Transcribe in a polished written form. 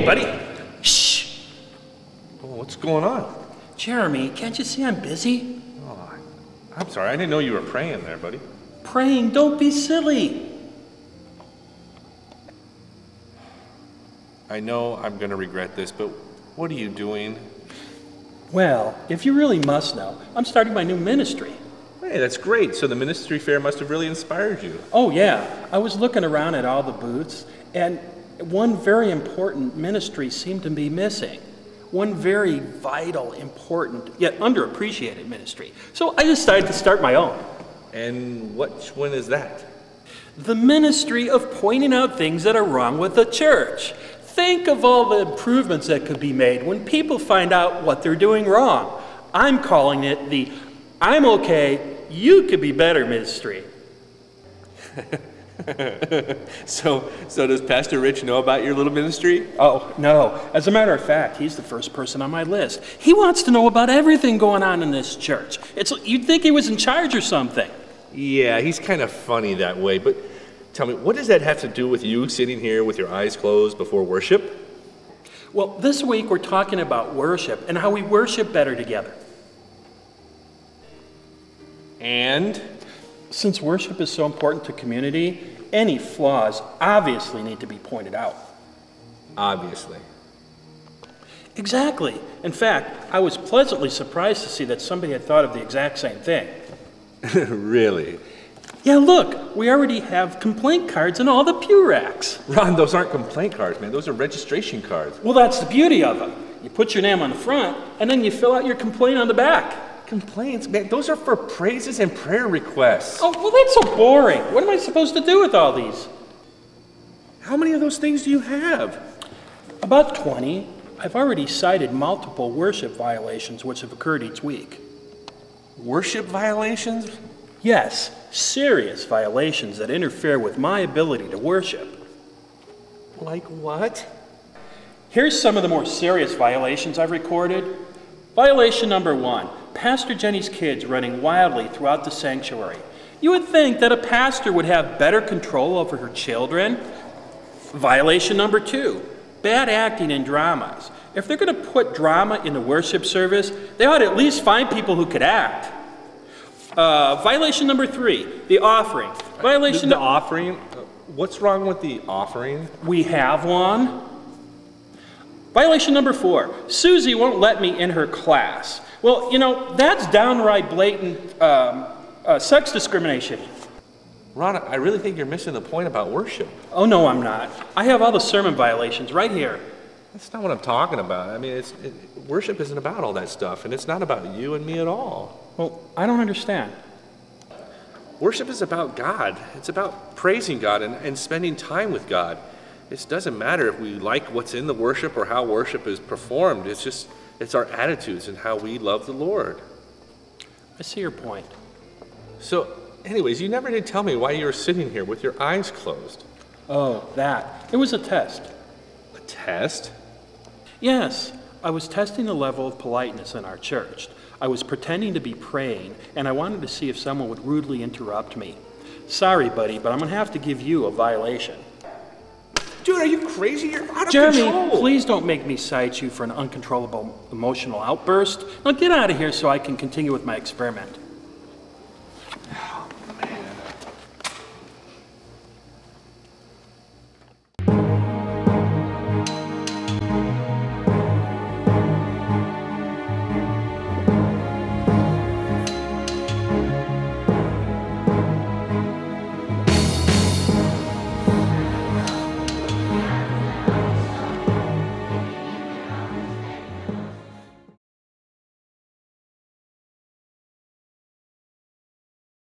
buddy. Shh. Oh, what's going on? Jeremy, can't you see I'm busy? Oh, I'm sorry. I didn't know you were praying there, buddy. Praying? Don't be silly. I know I'm going to regret this, but what are you doing? Well, if you really must know, I'm starting my new ministry. Hey, that's great. So the ministry fair must have really inspired you. Oh, yeah. I was looking around at all the booths, and one very important ministry seemed to be missing. One very vital, important, yet underappreciated ministry. So I decided to start my own. And which one is that? The ministry of pointing out things that are wrong with the church. Think of all the improvements that could be made when people find out what they're doing wrong. I'm calling it the I'm okay, you could be better ministry. So does Pastor Rich know about your little ministry? Oh, no. As a matter of fact, he's the first person on my list. He wants to know about everything going on in this church. You'd think he was in charge or something. Yeah, he's kind of funny that way, but tell me, what does that have to do with you sitting here with your eyes closed before worship? Well, this week we're talking about worship and how we worship better together. And? Since worship is so important to community, any flaws obviously need to be pointed out. Obviously. Exactly. In fact, I was pleasantly surprised to see that somebody had thought of the exact same thing. Really? Yeah, look, we already have complaint cards in all the pew racks. Ron, those aren't complaint cards, man. Those are registration cards. Well, that's the beauty of them. You put your name on the front, and then you fill out your complaint on the back. Complaints, man, those are for praises and prayer requests. Oh, well, that's so boring. What am I supposed to do with all these? How many of those things do you have? About 20. I've already cited multiple worship violations which have occurred each week. Worship violations? Yes, serious violations that interfere with my ability to worship. Like what? Here's some of the more serious violations I've recorded. Violation number 1, Pastor Jenny's kids running wildly throughout the sanctuary. You would think that a pastor would have better control over her children. Violation number 2, bad acting in dramas. If they're going to put drama in the worship service, they ought to at least find people who could act. Violation number 3, the offering. Violation the offering? What's wrong with the offering? We have one. Violation number 4, Susie won't let me in her class. Well, you know, that's downright blatant sex discrimination. Ron, I really think you're missing the point about worship. Oh, no, I'm not. I have all the sermon violations right here. That's not what I'm talking about. I mean, worship isn't about all that stuff, and it's not about you and me at all. Well, I don't understand. Worship is about God. It's about praising God and spending time with God. It doesn't matter if we like what's in the worship or how worship is performed. It's our attitudes and how we love the Lord. I see your point. So, anyways, you never did tell me why you were sitting here with your eyes closed. Oh, that. It was a test. A test? Yes, I was testing the level of politeness in our church. I was pretending to be praying, and I wanted to see if someone would rudely interrupt me. Sorry, buddy, but I'm going to have to give you a violation. Dude, are you crazy? You're out of Jeremy, control. Please don't make me cite you for an uncontrollable emotional outburst. Now get out of here so I can continue with my experiment.